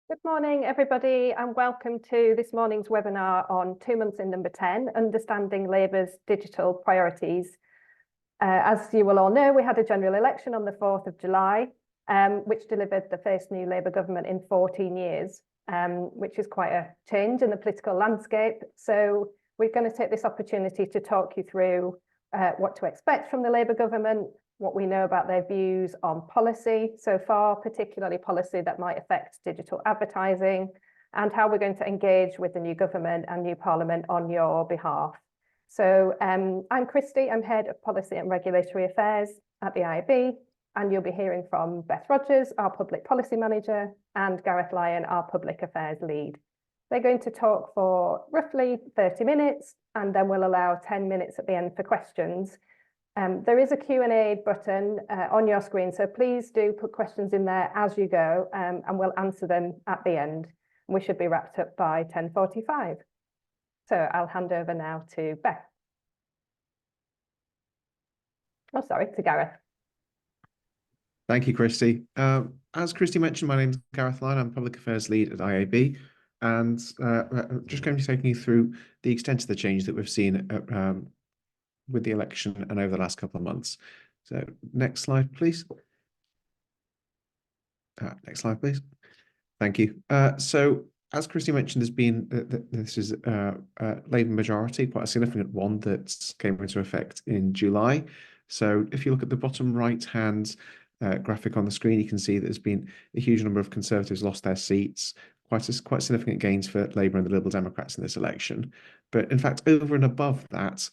Good morning, everybody, and welcome to this morning's webinar on 2 months in number 10, Understanding Labour's Digital Priorities. As you will all know, we had a general election on the 4th of July, which delivered the first new Labour government in 14 years, which is quite a change in the political landscape. So we're going to take this opportunity to talk you through what to expect from the Labour government, what we know about their views on policy so far, particularly policy that might affect digital advertising, and how we're going to engage with the new government and new parliament on your behalf. So I'm Christy, I'm Head of Policy and Regulatory Affairs at the IAB, and you'll be hearing from Beth Rogers, our Public Policy Manager, and Gareth Lyon, our Public Affairs Lead. They're going to talk for roughly 30 minutes, and then we'll allow 10 minutes at the end for questions. There is a Q&A button on your screen, so please do put questions in there as you go, and we'll answer them at the end. We should be wrapped up by 10:45. So I'll hand over now to Beth. Oh, sorry, to Gareth. Thank you, Christy. As Christy mentioned, my name is Gareth Lyon. I'm Public Affairs Lead at IAB, and I'm just going to be taking you through the extent of the change that we've seen with the election and over the last couple of months. So next slide, please. Next slide, please. Thank you. So as Christy mentioned, there's been, this is a Labour majority, quite a significant one that came into effect in July. So if you look at the bottom right-hand graphic on the screen, you can see that there's been a huge number of Conservatives lost their seats, quite significant gains for Labour and the Liberal Democrats in this election. But in fact, over and above that,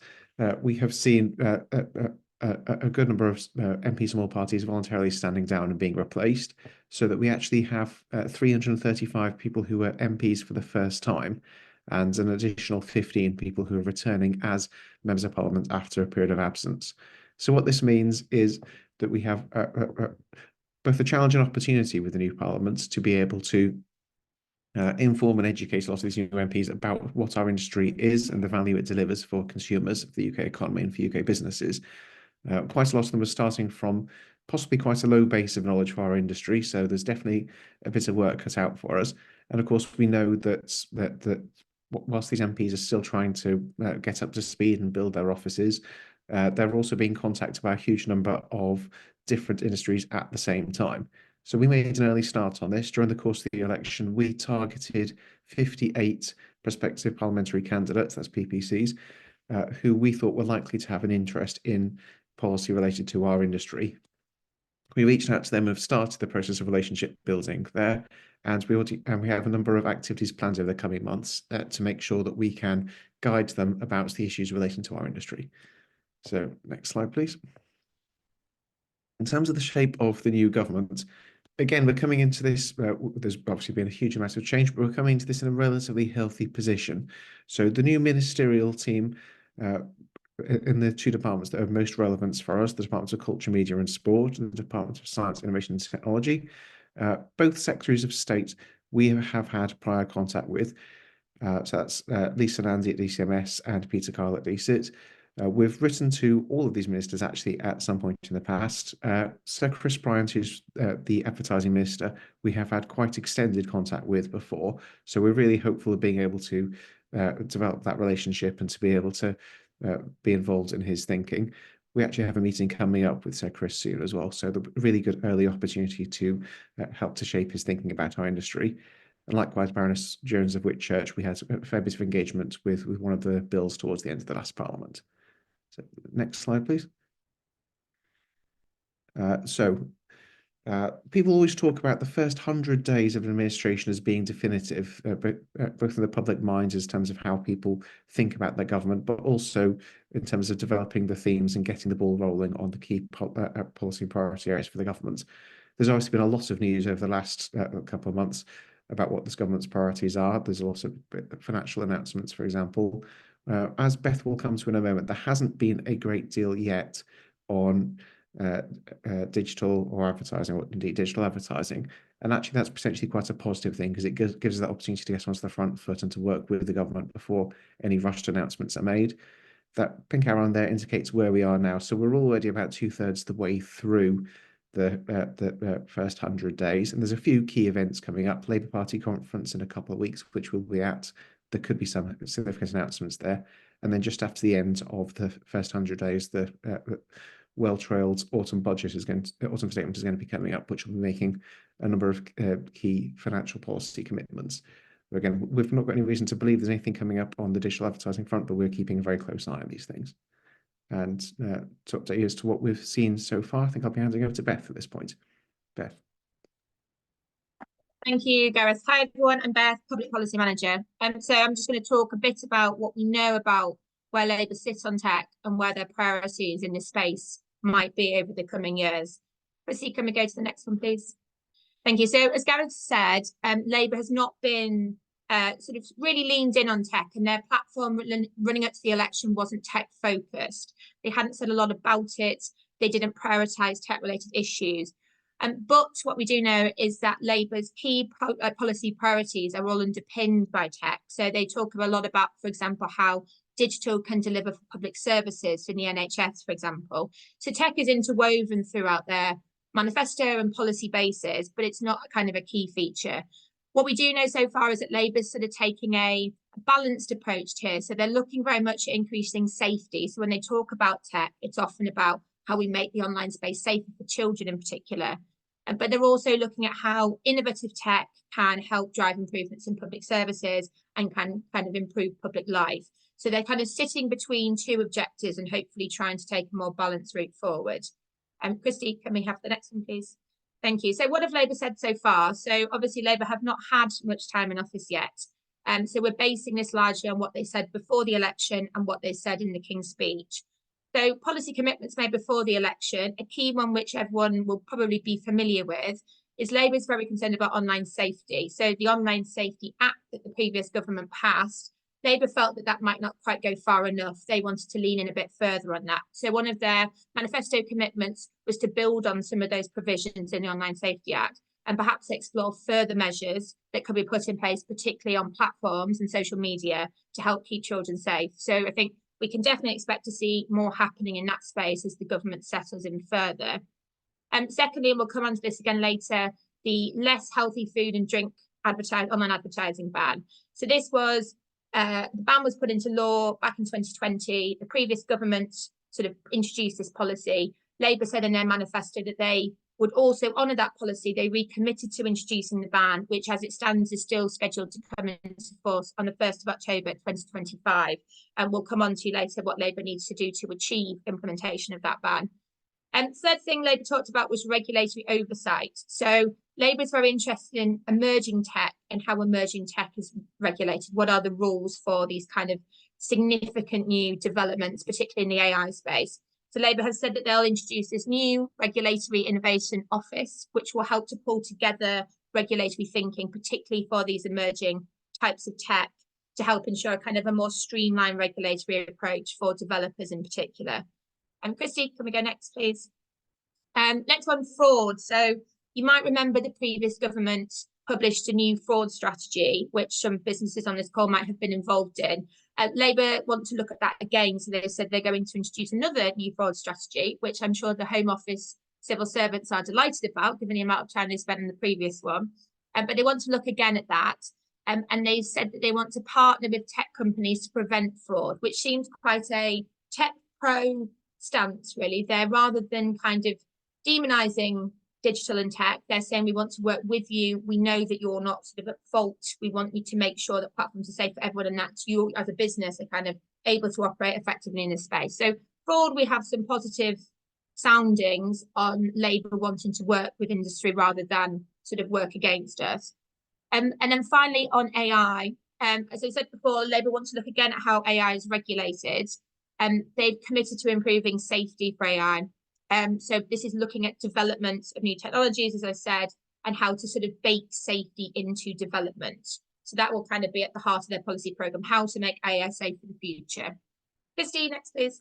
we have seen a good number of MPs from all parties voluntarily standing down and being replaced, so that we actually have 335 people who are MPs for the first time, and an additional 15 people who are returning as members of Parliament after a period of absence. So what this means is that we have both a challenge and opportunity with the new Parliament to be able to inform and educate a lot of these new MPs about what our industry is and the value it delivers for consumers of the UK economy and for UK businesses. Quite a lot of them are starting from possibly quite a low base of knowledge for our industry, so there's definitely a bit of work cut out for us. And of course, we know that whilst these MPs are still trying to get up to speed and build their offices, they're also being contacted by a huge number of different industries at the same time. So we made an early start on this. During the course of the election, we targeted 58 prospective parliamentary candidates, that's PPCs, who we thought were likely to have an interest in policy related to our industry. We reached out to them and have started the process of relationship building there, and we have a number of activities planned over the coming months to make sure that we can guide them about the issues relating to our industry. So next slide, please. In terms of the shape of the new government, again, we're coming into this, there's obviously been a huge amount of change, but we're coming into this in a relatively healthy position. So the new ministerial team in the two departments that are most relevant for us, the Departments of Culture, Media and Sport and the Department of Science, Innovation and Technology, both secretaries of state we have had prior contact with. So that's Lisa Nandy at DCMS and Peter Carl at DCIT. We've written to all of these ministers actually at some point in the past. Sir Chris Bryant, who's the advertising minister, we have had quite extended contact with before. So we're really hopeful of being able to develop that relationship and to be able to be involved in his thinking. We actually have a meeting coming up with Sir Chris soon as well. So the really good early opportunity to help to shape his thinking about our industry. And likewise, Baroness Jones of Whitchurch, we had a fair bit of engagement with one of the bills towards the end of the last Parliament. So next slide, please. People always talk about the first 100 days of an administration as being definitive, both in the public minds in terms of how people think about their government, but also in terms of developing the themes and getting the ball rolling on the key policy priority areas for the government. There's obviously been a lot of news over the last couple of months about what this government's priorities are. There's also financial announcements, for example. As Beth will come to in a moment, there hasn't been a great deal yet on digital or advertising, or indeed digital advertising. And actually that's potentially quite a positive thing, because it gives us that opportunity to get onto the front foot and to work with the government before any rushed announcements are made. That pink arrow on there indicates where we are now. So we're already about 2/3 the way through the first 100 days. And there's a few key events coming up, Labour Party conference in a couple of weeks, which we'll be at. There could be some significant announcements there. And then just after the end of the first 100 days, the well-trailed autumn budget autumn statement is going to be coming up, which will be making a number of key financial policy commitments. Again, we've not got any reason to believe there's anything coming up on the digital advertising front, but we're keeping a very close eye on these things. And to update you as to what we've seen so far, I think I'll be handing over to Beth at this point. Beth. Thank you, Gareth. Hi, everyone. I'm Beth, Public Policy Manager. So I'm just going to talk a bit about what we know about where Labour sits on tech and where their priorities in this space might be over the coming years. Chrissy, can we go to the next one, please? Thank you. So as Gareth said, Labour has not been sort of really leaned in on tech, and their platform running up to the election wasn't tech focused. They hadn't said a lot about it. They didn't prioritise tech related issues. But what we do know is that Labour's key policy priorities are all underpinned by tech. So they talk a lot about, for example, how digital can deliver for public services in the NHS, for example. So tech is interwoven throughout their manifesto and policy bases, but it's not kind of a key feature. What we do know so far is that Labour's sort of taking a balanced approach here. So they're looking very much at increasing safety. So when they talk about tech, it's often about how we make the online space safer for children in particular. But they're also looking at how innovative tech can help drive improvements in public services and can kind of improve public life. So they're kind of sitting between two objectives and hopefully trying to take a more balanced route forward. Christy, can we have the next one, please? Thank you. So what have Labour said so far? So obviously Labour have not had much time in office yet. So we're basing this largely on what they said before the election and what they said in the King's Speech. So policy commitments made before the election, a key one which everyone will probably be familiar with, is Labour is very concerned about online safety. So the Online Safety Act that the previous government passed, Labour felt that that might not quite go far enough. They wanted to lean in a bit further on that. So one of their manifesto commitments was to build on some of those provisions in the Online Safety Act and perhaps explore further measures that could be put in place, particularly on platforms and social media, to help keep children safe. So I think we can definitely expect to see more happening in that space as the government settles in further. Secondly, and we'll come on to this again later, the less healthy food and drink online advertising ban. So this was, the ban was put into law back in 2020. The previous government sort of introduced this policy. Labour said in their manifesto that they would also honour that policy. They recommitted to introducing the ban, which as it stands is still scheduled to come into force on the 1st of October 2025. And we'll come on to later what Labour needs to do to achieve implementation of that ban. And third thing Labour talked about was regulatory oversight. So Labour is very interested in emerging tech and how emerging tech is regulated. What are the rules for these kind of significant new developments, particularly in the AI space? So Labour has said that they'll introduce this new Regulatory Innovation Office, which will help to pull together regulatory thinking, particularly for these emerging types of tech, to help ensure kind of a more streamlined regulatory approach for developers in particular. Christy, can we go next, please? Next one, fraud. So you might remember the previous government published a new fraud strategy, which some businesses on this call might have been involved in. Labour want to look at that again. So they said they're going to introduce another new fraud strategy, which I'm sure the Home Office civil servants are delighted about, given the amount of time they spent in the previous one. But they want to look again at that. And they said that they want to partner with tech companies to prevent fraud, which seems quite a tech pro stance, really. They're, rather than kind of demonising digital and tech, they're saying we want to work with you. We know that you're not sort of at fault. We want you to make sure that platforms are safe for everyone, and that you as a business are kind of able to operate effectively in this space. So fraud, we have some positive soundings on Labour wanting to work with industry rather than sort of work against us. And then finally on AI, as I said before, Labour wants to look again at how AI is regulated. They've committed to improving safety for AI. So this is looking at development of new technologies, as I said, and how to sort of bake safety into development. So that will kind of be at the heart of their policy programme, how to make AI safe for the future. Christy, next please.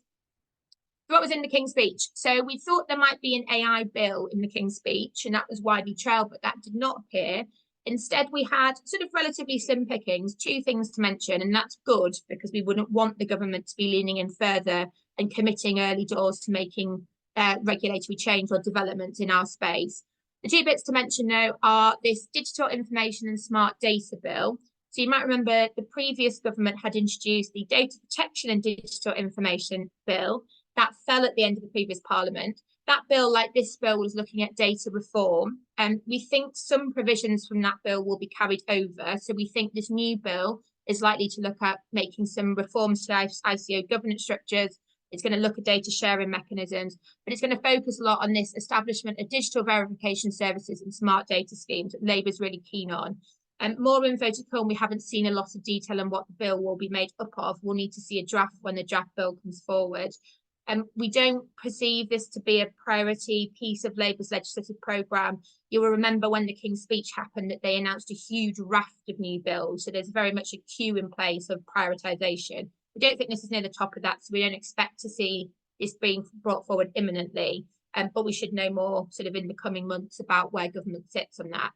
So what was in the King's Speech? So we thought there might be an AI bill in the King's Speech, and that was widely trailed, but that did not appear. Instead, we had sort of relatively slim pickings, two things to mention, and that's good because we wouldn't want the government to be leaning in further and committing early doors to making regulatory change or development in our space. The two bits to mention though are this Digital Information and Smart Data Bill. So you might remember the previous government had introduced the Data Protection and Digital Information Bill. That fell at the end of the previous Parliament. That bill, like this bill, was looking at data reform. And we think some provisions from that bill will be carried over. So we think this new bill is likely to look at making some reforms to ICO governance structures. It's going to look at data sharing mechanisms, but it's going to focus a lot on this establishment of digital verification services and smart data schemes that Labour's really keen on. And more info to come. We haven't seen a lot of detail on what the bill will be made up of. We'll need to see a draft when the draft bill comes forward. We don't perceive this to be a priority piece of Labour's legislative programme. You will remember when the King's Speech happened that they announced a huge raft of new bills. So there's very much a queue in place of prioritisation. We don't think this is near the top of that, so we don't expect to see this being brought forward imminently. But we should know more sort of in the coming months about where government sits on that.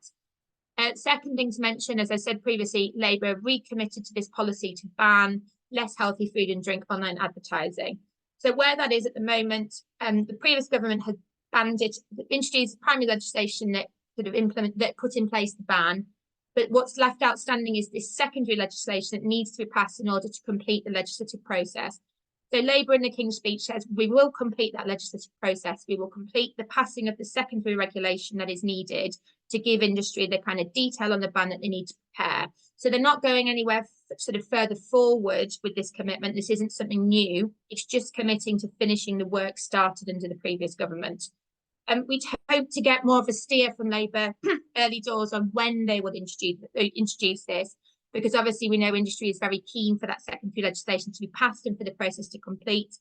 Second thing to mention, as I said previously, Labour recommitted to this policy to ban less healthy food and drink online advertising. So where that is at the moment, the previous government had banned it, introduced primary legislation that sort of put in place the ban. But what's left outstanding is this secondary legislation that needs to be passed in order to complete the legislative process. So Labour in the King's Speech says we will complete that legislative process. We will complete the passing of the secondary regulation that is needed to give industry the kind of detail on the ban that they need to prepare. So they're not going anywhere sort of further forward with this commitment. This isn't something new. It's just committing to finishing the work started under the previous government. We'd hope to get more of a steer from Labour early doors on when they would introduce this, because obviously we know industry is very keen for that secondary legislation to be passed and for the process to complete.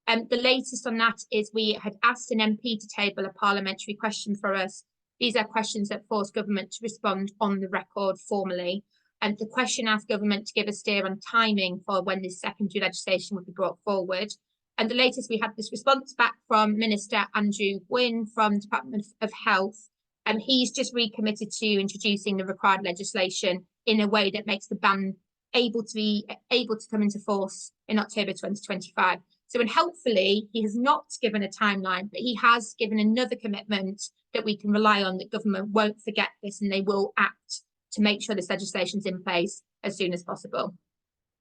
The latest on that is we had asked an MP to table a parliamentary question for us. These are questions that force government to respond on the record formally. And the question asked government to give a steer on timing for when this secondary legislation would be brought forward. And the latest, we had this response back from Minister Andrew Gwynn from Department of Health. And he's just recommitted to introducing the required legislation in a way that makes the ban able to come into force in October 2025. So, and hopefully he has not given a timeline, but he has given another commitment that we can rely on, that government won't forget this and they will act to make sure this legislation is in place as soon as possible.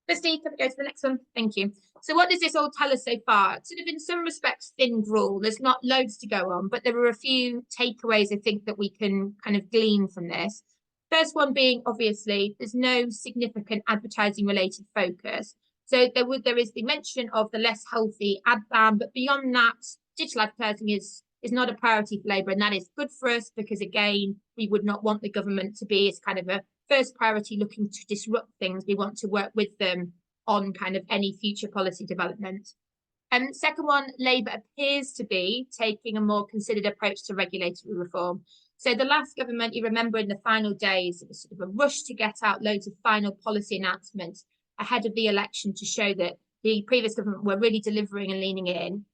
Christy, can we go to the next one? Thank you. So what does this all tell us so far? Sort of in some respects, thin gruel. There's not loads to go on, but there are a few takeaways I think that we can kind of glean from this. First one being, obviously, there's no significant advertising related focus. So there is the mention of the less healthy ad ban, but beyond that, digital advertising is not a priority for Labour, and that is good for us because, again, we would not want the government to be as kind of a first priority looking to disrupt things. We want to work with them on kind of any future policy development. And second one, Labour appears to be taking a more considered approach to regulatory reform. So the last government, you remember in the final days, it was sort of a rush to get out loads of final policy announcements ahead of the election to show that the previous government were really delivering and leaning in.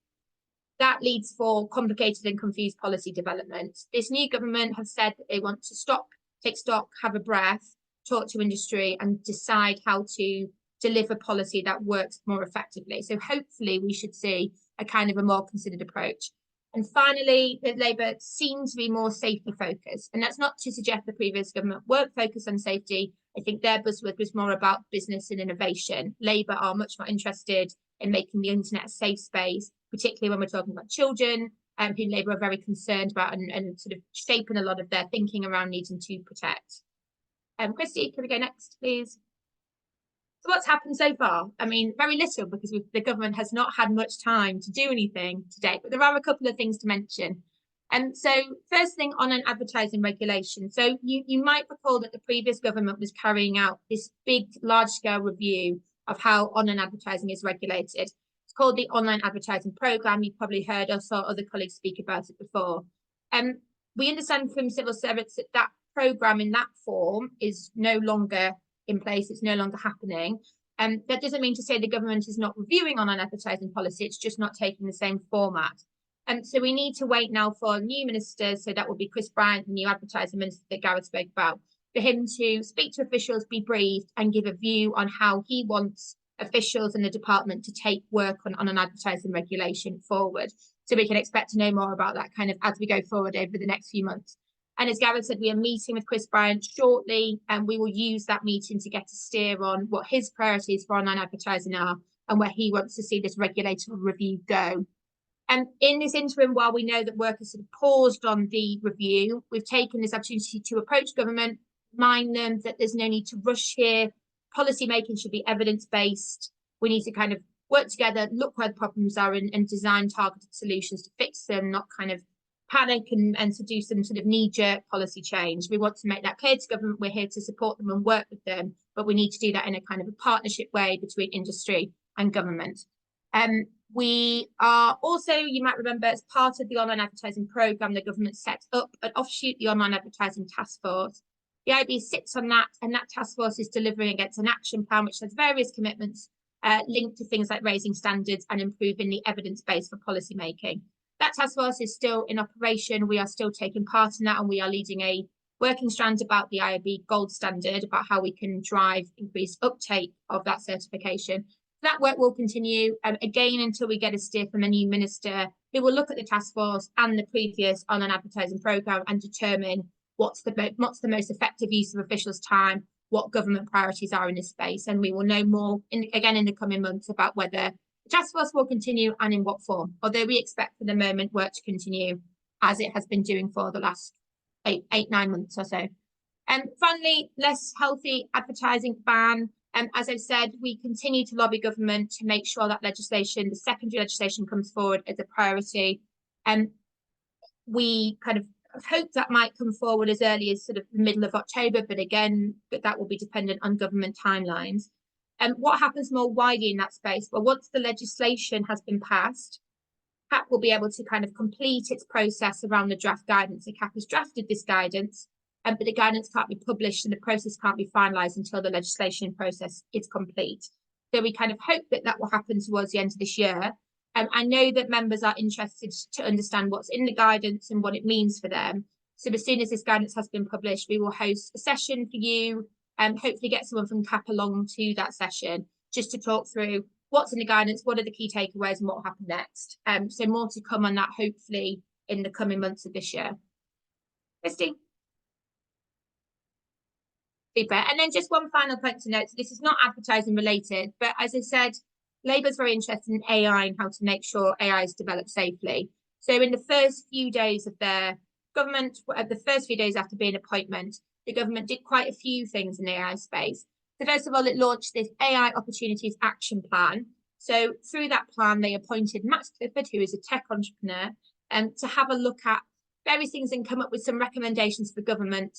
That leads for complicated and confused policy development. This new government have said that they want to stop, take stock, have a breath, talk to industry and decide how to deliver policy that works more effectively. So hopefully we should see a kind of a more considered approach. And finally, the Labour seems to be more safety focused. And that's not to suggest the previous government weren't focused on safety. I think their buzzword was more about business and innovation. Labour are much more interested in making the internet a safe space, particularly when we're talking about children, who Labour are very concerned about and sort of shaping a lot of their thinking around needing to protect. Christy, can we go next, please? So what's happened so far? I mean, very little, because the government has not had much time to do anything to date, but there are a couple of things to mention. So first thing, on an advertising regulation. So you might recall that the previous government was carrying out this big, large-scale review of how online advertising is regulated. It's called the Online Advertising Programme. You've probably heard us or other colleagues speak about it before. We understand from civil servants that that programme in that form is no longer in place. It's no longer happening. That doesn't mean to say the government is not reviewing online advertising policy. It's just not taking the same format. So we need to wait now for new ministers. So that will be Chris Bryant, the new advertising minister that Gareth spoke about, for him to speak to officials, be briefed and give a view on how he wants officials in the department to take work on an advertising regulation forward. So we can expect to know more about that kind of as we go forward over the next few months. And as Gareth said, we are meeting with Chris Bryant shortly, and we will use that meeting to get a steer on what his priorities for online advertising are and where he wants to see this regulatory review go. And in this interim, while we know that work has sort of paused on the review, we've taken this opportunity to approach government, remind them that there's no need to rush here. Policy making should be evidence-based. We need to kind of work together, look where the problems are, and design targeted solutions to fix them, not kind of panic and to do some sort of knee-jerk policy change. We want to make that clear to government. We're here to support them and work with them, but we need to do that in a kind of a partnership way between industry and government. We are also, you might remember, as part of the online advertising programme, the government set up an offshoot, the Online Advertising Task Force. The IAB sits on that, and that task force is delivering against an action plan which has various commitments linked to things like raising standards and improving the evidence base for policy making. That task force is still in operation. We are still taking part in that, and we are leading a working strand about the IAB gold standard, about how we can drive increased uptake of that certification. That work will continue, again, until we get a steer from a new minister who will look at the task force and the previous online advertising programme and determine what's the most effective use of officials' time, what government priorities are in this space. And we will know more, again, in the coming months about whether the task force will continue and in what form, although we expect for the moment work to continue as it has been doing for the last 9 months or so. And finally, less healthy advertising ban. As I've said, we continue to lobby government to make sure that legislation, the secondary legislation, comes forward as a priority. We kind of hope that might come forward as early as sort of the middle of October, but again, that will be dependent on government timelines. What happens more widely in that space? Well, once the legislation has been passed, CAP will be able to kind of complete its process around the draft guidance. So CAP has drafted this guidance, but the guidance can't be published and the process can't be finalised until the legislation process is complete. So we kind of hope that that will happen towards the end of this year. I know that members are interested to understand what's in the guidance and what it means for them. So as soon as this guidance has been published, we will host a session for you and hopefully get someone from CAP along to that session just to talk through what's in the guidance, what are the key takeaways and what will happen next. So more to come on that hopefully in the coming months of this year. Christy? Super. And then just one final point to note. So this is not advertising related, but as I said, Labour's very interested in AI and how to make sure AI is developed safely. So in the first few days of their government, the first few days after being appointment, the government did quite a few things in the AI space. So first of all, it launched this AI Opportunities Action Plan. So through that plan, they appointed Max Clifford, who is a tech entrepreneur, to have a look at various things and come up with some recommendations for government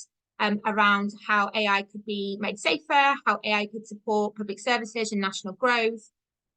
around how AI could be made safer, how AI could support public services and national growth.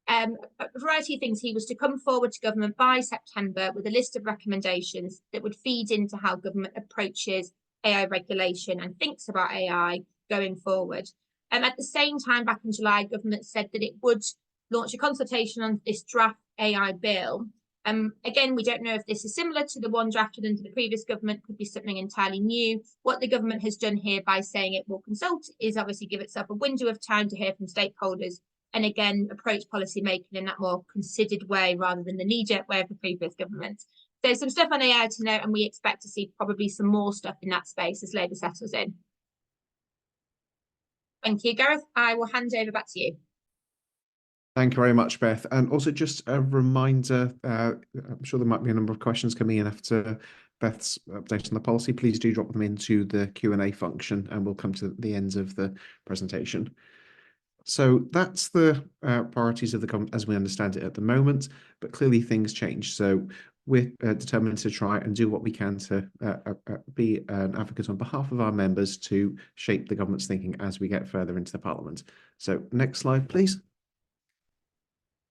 A variety of things. He was to come forward to government by September with a list of recommendations that would feed into how government approaches AI regulation and thinks about AI going forward. At the same time, back in July, government said that it would launch a consultation on this draft AI bill. Again, we don't know if this is similar to the one drafted under the previous government, could be something entirely new. What the government has done here by saying it will consult is obviously give itself a window of time to hear from stakeholders and again, approach policy making in that more considered way rather than the knee-jerk way of the previous government. So some stuff on AI to note, and we expect to see probably some more stuff in that space as Labour settles in. Thank you, Gareth. I will hand over back to you. Thank you very much, Beth. And also just a reminder, I'm sure there might be a number of questions coming in after Beth's update on the policy. Please do drop them into the Q&A function and we'll come to the end of the presentation. So that's the priorities of the government as we understand it at the moment, but clearly things change. So we're determined to try and do what we can to be an advocate on behalf of our members to shape the government's thinking as we get further into the Parliament. So next slide, please.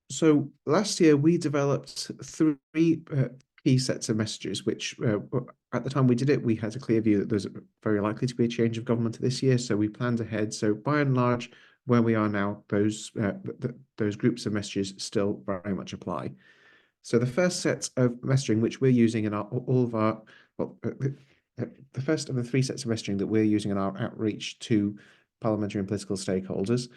So last year we developed 3 key sets of messages, which at the time we did it, we had a clear view that there's very likely to be a change of government this year. So we planned ahead. So by and large, where we are now, those groups of messages still very much apply. So the first set of messaging which we're using in the first of the 3 sets of messaging that we're using in our outreach to parliamentary and political stakeholders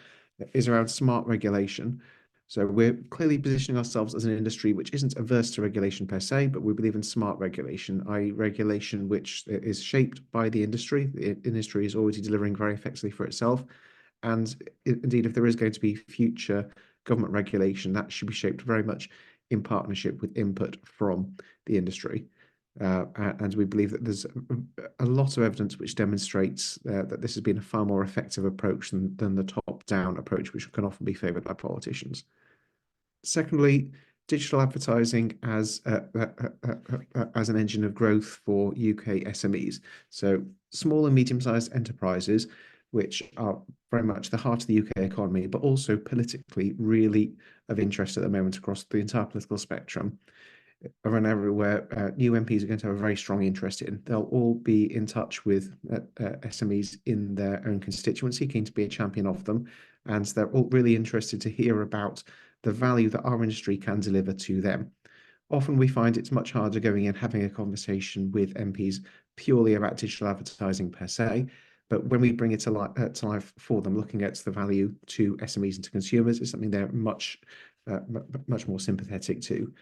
is around smart regulation. So we're clearly positioning ourselves as an industry which isn't averse to regulation per se, but we believe in smart regulation, i.e. regulation which is shaped by the industry. The industry is already delivering very effectively for itself. And indeed, if there is going to be future government regulation, that should be shaped very much in partnership with input from the industry. And we believe that there's a lot of evidence which demonstrates that this has been a far more effective approach than the top-down approach, which can often be favoured by politicians. Secondly, digital advertising as an engine of growth for UK SMEs. So small and medium-sized enterprises, which are very much the heart of the UK economy, but also politically really of interest at the moment across the entire political spectrum. Around everywhere, new MPs are going to have a very strong interest in. They'll all be in touch with SMEs in their own constituency, keen to be a champion of them, and they're all really interested to hear about the value that our industry can deliver to them. Often we find it's much harder going in having a conversation with MPs purely about digital advertising per se, but when we bring it to life for them, looking at the value to SMEs and to consumers is something they're much more sympathetic to.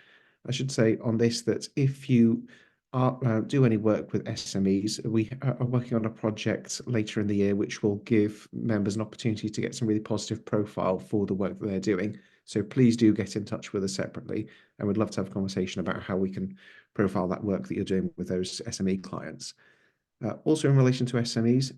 I should say on this that if you do any work with SMEs, we are working on a project later in the year which will give members an opportunity to get some really positive profile for the work that they're doing. So please do get in touch with us separately, and we'd love to have a conversation about how we can profile that work that you're doing with those SME clients. Also in relation to SMEs,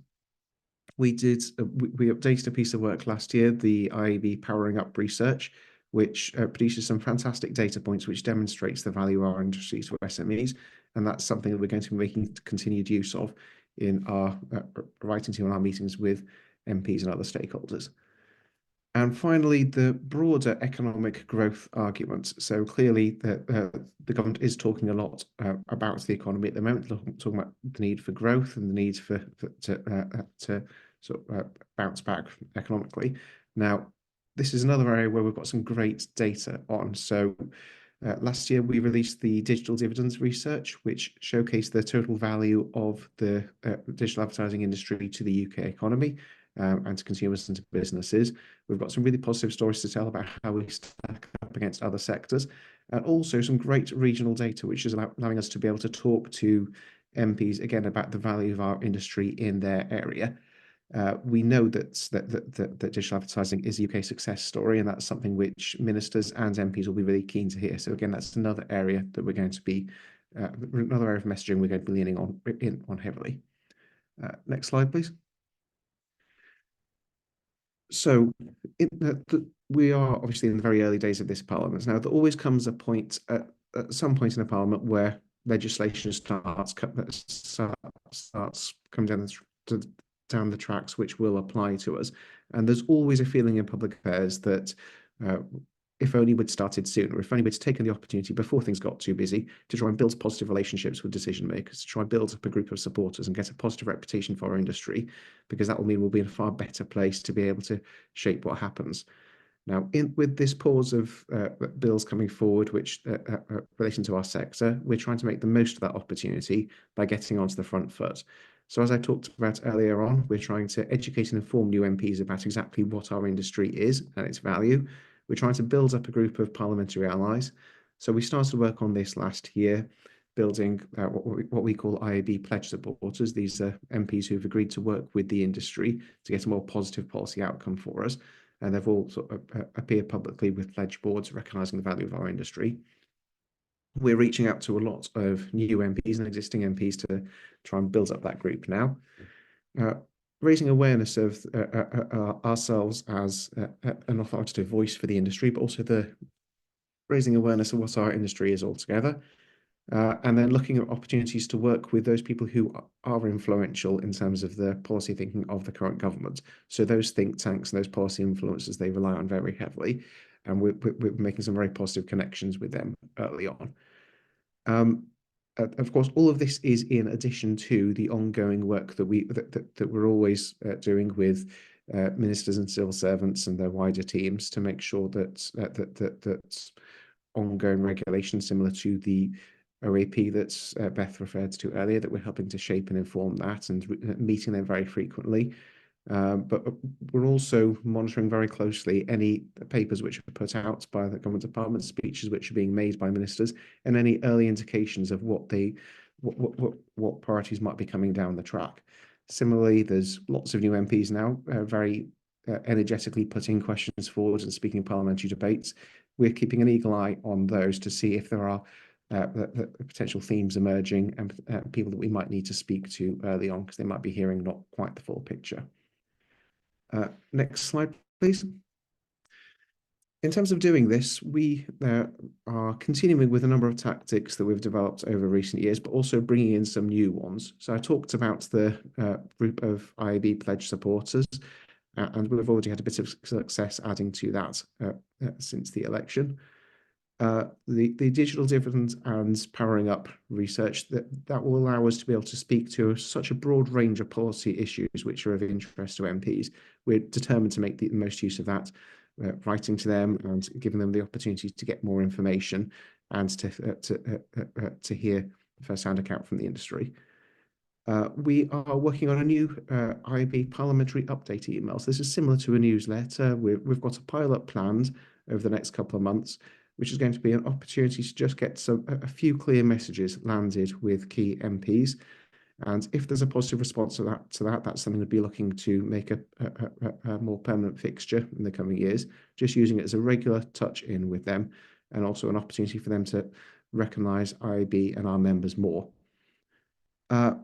we updated a piece of work last year, the IAB Powering Up research, which produces some fantastic data points which demonstrates the value of our industry to SMEs, and that's something that we're going to be making continued use of in our writing to our meetings with MPs and other stakeholders. And finally, the broader economic growth argument. So clearly, the government is talking a lot about the economy at the moment, talking about the need for growth and the need to sort of bounce back economically. Now, this is another area where we've got some great data on. So last year, we released the digital dividends research, which showcased the total value of the digital advertising industry to the UK economy and to consumers and to businesses. We've got some really positive stories to tell about how we stack up against other sectors, and also some great regional data, which is allowing us to be able to talk to MPs again about the value of our industry in their area. We know that digital advertising is a UK success story, and that's something which ministers and MPs will be really keen to hear. So again, that's another area that we're going to be, another area of messaging we're going to be leaning on heavily. Next slide, please. So we are obviously in the very early days of this parliament. Now, there always comes a point at some point in a parliament where legislation starts coming down the tracks which will apply to us. And there's always a feeling in public affairs that if only we'd started sooner, if only we'd taken the opportunity before things got too busy to try and build positive relationships with decision makers, to try and build up a group of supporters and get a positive reputation for our industry, because that will mean we'll be in a far better place to be able to shape what happens. Now, with this pause of bills coming forward, which relation to our sector, we're trying to make the most of that opportunity by getting onto the front foot. So as I talked about earlier on, we're trying to educate and inform new MPs about exactly what our industry is and its value. We're trying to build up a group of parliamentary allies. So we started to work on this last year, building what we call IAB pledge supporters. These are MPs who've agreed to work with the industry to get a more positive policy outcome for us. And they've all sort of appeared publicly with pledge boards recognising the value of our industry. We're reaching out to a lot of new MPs and existing MPs to try and build up that group now. Raising awareness of ourselves as an authoritative voice for the industry, but also raising awareness of what our industry is altogether. And then looking at opportunities to work with those people who are influential in terms of the policy thinking of the current government. So those think tanks and those policy influencers, they rely on very heavily. And we're making some very positive connections with them early on. Of course, all of this is in addition to the ongoing work that we're always doing with ministers and civil servants and their wider teams to make sure that ongoing regulation similar to the OAP that Beth referred to earlier, that we're helping to shape and inform that and meeting them very frequently. But we're also monitoring very closely any papers which are put out by the government department, speeches which are being made by ministers, and any early indications of what priorities might be coming down the track. Similarly, there's lots of new MPs now, very energetically putting questions forward and speaking in parliamentary debates. We're keeping an eagle eye on those to see if there are the potential themes emerging and people that we might need to speak to early on, because they might be hearing not quite the full picture. Next slide, please. In terms of doing this, we are continuing with a number of tactics that we've developed over recent years, but also bringing in some new ones. So I talked about the group of IAB pledge supporters, and we've already had a bit of success adding to that since the election. The digital dividends and powering up research that will allow us to be able to speak to such a broad range of policy issues which are of interest to MPs. We're determined to make the most use of that, writing to them and giving them the opportunity to get more information and to hear first-hand account from the industry. We are working on a new IAB parliamentary update email. So this is similar to a newsletter. We've got a pilot planned over the next couple of months, which is going to be an opportunity to just get a few clear messages landed with key MPs. And if there's a positive response to that, that's something we'd be looking to make a more permanent fixture in the coming years, just using it as a regular touch in with them, and also an opportunity for them to recognise IAB and our members more.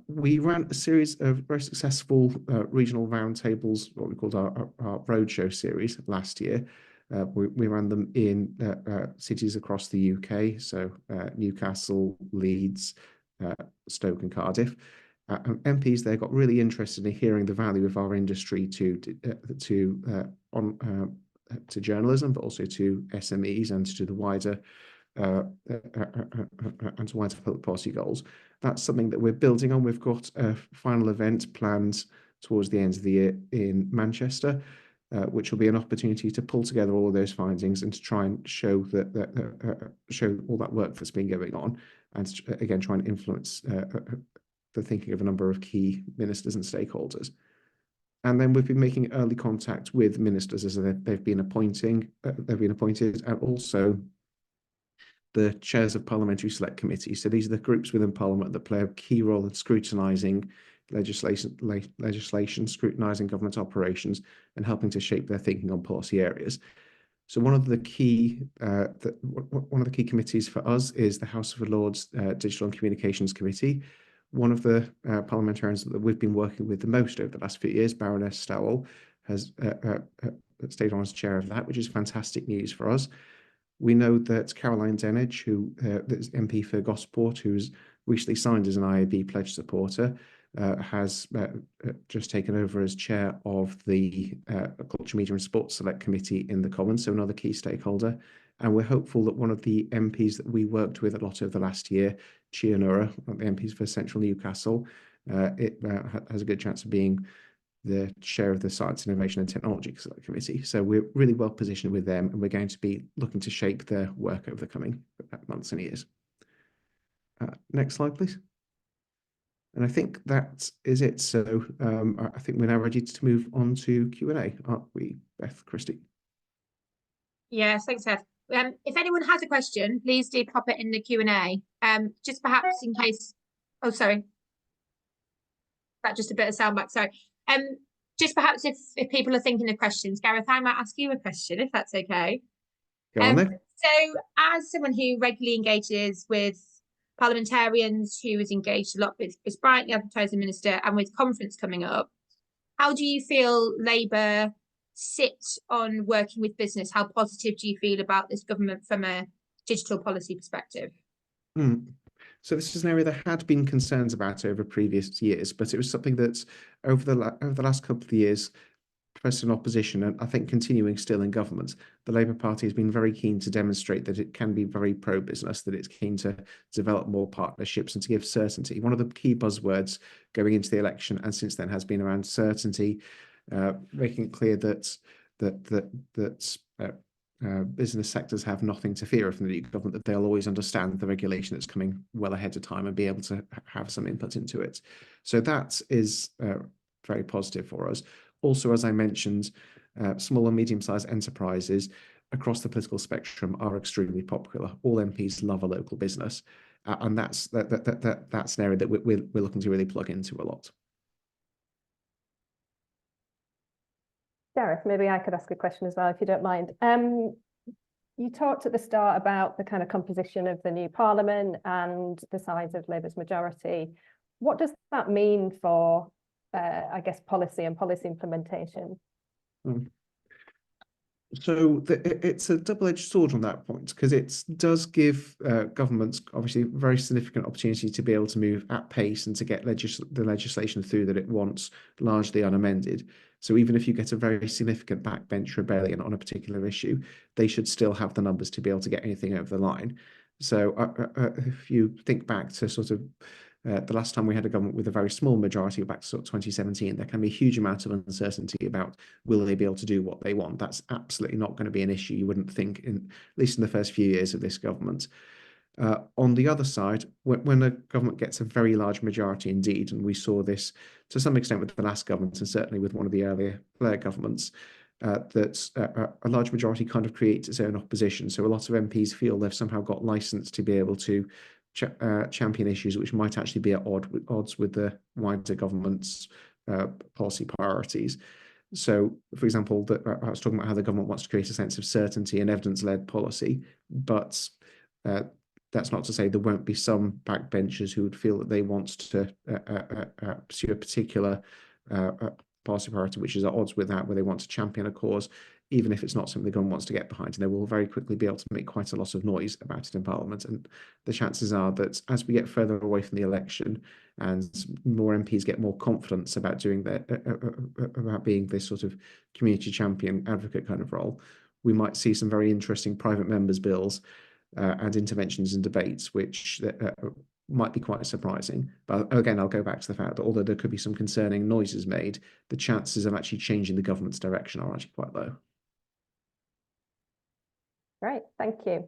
We ran a series of very successful regional roundtables, what we called our roadshow series last year. We ran them in cities across the UK, so Newcastle, Leeds, Stoke and Cardiff. MPs there got really interested in hearing the value of our industry to journalism, but also to SMEs and to the wider and to wider public policy goals. That's something that we're building on. We've got a final event planned towards the end of the year in Manchester, which will be an opportunity to pull together all of those findings and to try and show show all that work that's been going on, and again try and influence the thinking of a number of key ministers and stakeholders. And then we've been making early contact with ministers as they've been appointed, and also the chairs of parliamentary select committees. So these are the groups within Parliament that play a key role in scrutinising legislation, scrutinising government operations, and helping to shape their thinking on policy areas. So one of the key committees for us is the House of Lords Digital and Communications Committee. One of the parliamentarians that we've been working with the most over the last few years, Baroness Stowell, has stayed on as chair of that, which is fantastic news for us. We know that Caroline Denidge, who is MP for Gosport, who's recently signed as an IAB pledge supporter, has just taken over as chair of the Culture, Media and Sports Select Committee in the Commons, so another key stakeholder. And we're hopeful that one of the MPs that we worked with a lot over the last year, Chianura, the MPs for Central Newcastle, has a good chance of being the chair of the Science, Innovation and Technology Select Committee. So we're really well positioned with them, and we're going to be looking to shape their work over the coming months and years. Next slide, please. And I think that is it. So I think we're now ready to move on to Q&A, aren't we, Beth, Christy? Yes, thanks, Beth. If anyone has a question, please do pop it in the Q&A. Just perhaps in case, oh, sorry. That's just a bit of sound back, sorry. Just perhaps if people are thinking of questions, Gareth, I might ask you a question, if that's okay. Go on then. So as someone who regularly engages with parliamentarians, who is engaged a lot with Chris Bright, the advertising minister, and with conference coming up, how do you feel Labour sit on working with business? How positive do you feel about this government from a digital policy perspective? So this is an area there had been concerns about over previous years, but it was something that over the last couple of years, first in opposition and I think continuing still in government, the Labour Party has been very keen to demonstrate that it can be very pro-business, that it's keen to develop more partnerships and to give certainty. One of the key buzzwords going into the election and since then has been around certainty, making it clear that business sectors have nothing to fear from the new government, that they'll always understand the regulation that's coming well ahead of time and be able to have some input into it. So that is very positive for us. Also, as I mentioned, small and medium-sized enterprises across the political spectrum are extremely popular. All MPs love a local business, and that's an area that we're looking to really plug into a lot. Gareth, maybe I could ask a question as well, if you don't mind. You talked at the start about the kind of composition of the new parliament and the size of Labour's majority. What does that mean for, I guess, policy and policy implementation? So it's a double-edged sword on that point, because it does give governments obviously very significant opportunity to be able to move at pace and to get the legislation through that it wants largely unamended. So even if you get a very significant backbench rebellion on a particular issue, they should still have the numbers to be able to get anything over the line. So if you think back to sort of the last time we had a government with a very small majority, back to sort of 2017, there can be a huge amount of uncertainty about will they be able to do what they want. That's absolutely not going to be an issue, you wouldn't think, at least in the first few years of this government. On the other side, when a government gets a very large majority indeed, and we saw this to some extent with the last government and certainly with one of the earlier Blair governments, that a large majority kind of creates its own opposition. So a lot of MPs feel they've somehow got license to be able to champion issues which might actually be at odds with the wider government's policy priorities. So, for example, I was talking about how the government wants to create a sense of certainty and evidence-led policy, but that's not to say there won't be some backbenchers who would feel that they want to pursue a particular policy priority which is at odds with that, where they want to champion a cause, even if it's not something the government wants to get behind. And they will very quickly be able to make quite a lot of noise about it in Parliament. And the chances are that as we get further away from the election and more MPs get more confidence about doing about being this sort of community champion advocate kind of role, we might see some very interesting private members' bills and interventions and debates, which might be quite surprising. But again, I'll go back to the fact that although there could be some concerning noises made, the chances of actually changing the government's direction are actually quite low. Great, thank you.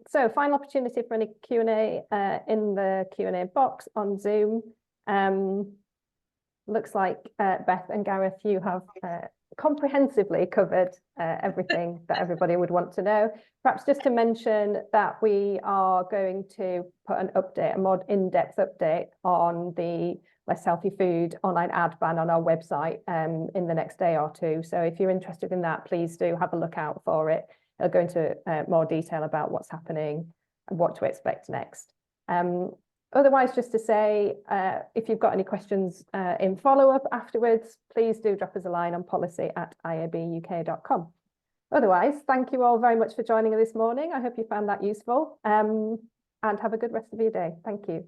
So final opportunity for any Q&A in the Q&A box on Zoom. Looks like Beth and Gareth, you have comprehensively covered everything that everybody would want to know. Perhaps just to mention that we are going to put an update, a more in-depth update on the Less Healthy Food online ad ban on our website in the next day or two. So if you're interested in that, please do have a look out for it. It'll go into more detail about what's happening and what to expect next. Otherwise, just to say, if you've got any questions in follow-up afterwards, please do drop us a line on policy@iabuk.com. Otherwise, thank you all very much for joining us this morning. I hope you found that useful and have a good rest of your day. Thank you.